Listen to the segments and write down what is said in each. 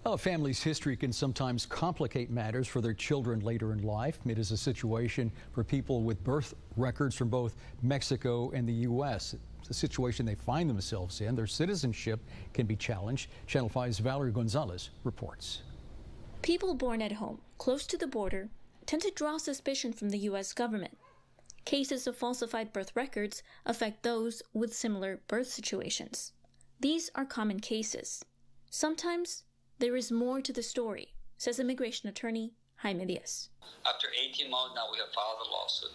A family's history can sometimes complicate matters for their children later in life. It is a situation for people with birth records from both Mexico and the U.S. It's a situation they find themselves in. Their citizenship can be challenged. Channel 5's Valerie Gonzalez reports. People born at home, close to the border, tend to draw suspicion from the U.S. government. Cases of falsified birth records affect those with similar birth situations. These are common cases. Sometimes there is more to the story, says immigration attorney Jaime Diaz. After 18 months now, we have filed a lawsuit.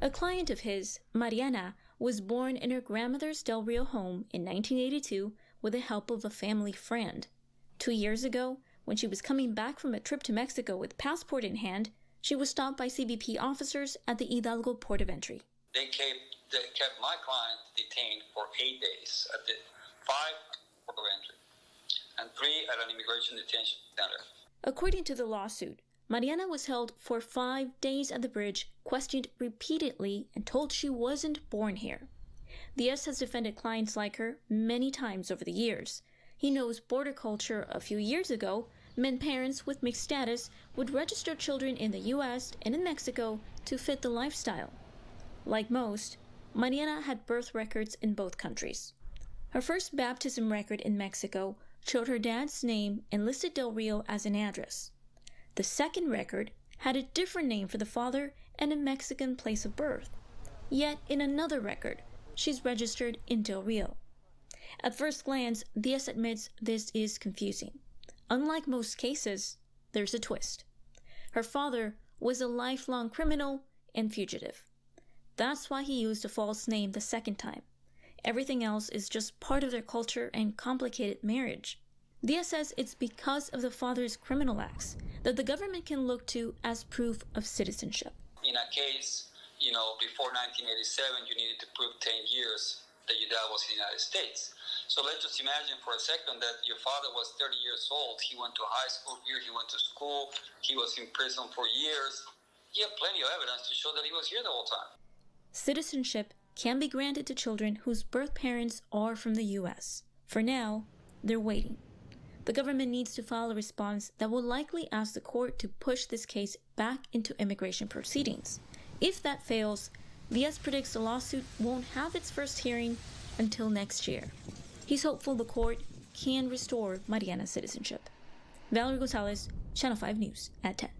A client of his, Mariana, was born in her grandmother's Del Rio home in 1982 with the help of a family friend. 2 years ago, when she was coming back from a trip to Mexico with passport in hand, she was stopped by CBP officers at the Hidalgo port of entry. They kept my client detained for 8 days at the 5 port of entry and 3 at an immigration detention center. According to the lawsuit, Mariana was held for 5 days at the bridge, questioned repeatedly, and told she wasn't born here. Diaz has defended clients like her many times over the years. He knows border culture a few years ago meant parents with mixed status would register children in the U.S. and in Mexico to fit the lifestyle. Like most, Mariana had birth records in both countries. Her first baptism record in Mexico showed her dad's name and listed Del Rio as an address. The second record had a different name for the father and a Mexican place of birth. Yet in another record, she's registered in Del Rio. At first glance, Diaz admits this is confusing. Unlike most cases, there's a twist. Her father was a lifelong criminal and fugitive. That's why he used a false name the second time. Everything else is just part of their culture and complicated marriage. Diaz says it's because of the father's criminal acts that the government can look to as proof of citizenship. In a case, before 1987, you needed to prove 10 years that your dad was in the United States. So let's just imagine for a second that your father was 30 years old. He went to high school here, he went to school, he was in prison for years. You have plenty of evidence to show that he was here the whole time. Citizenship can be granted to children whose birth parents are from the U.S. For now, they're waiting. The government needs to file a response that will likely ask the court to push this case back into immigration proceedings. If that fails, Diaz predicts the lawsuit won't have its first hearing until next year. He's hopeful the court can restore Mariana's citizenship. Valerie Gonzalez, Channel 5 News at 10.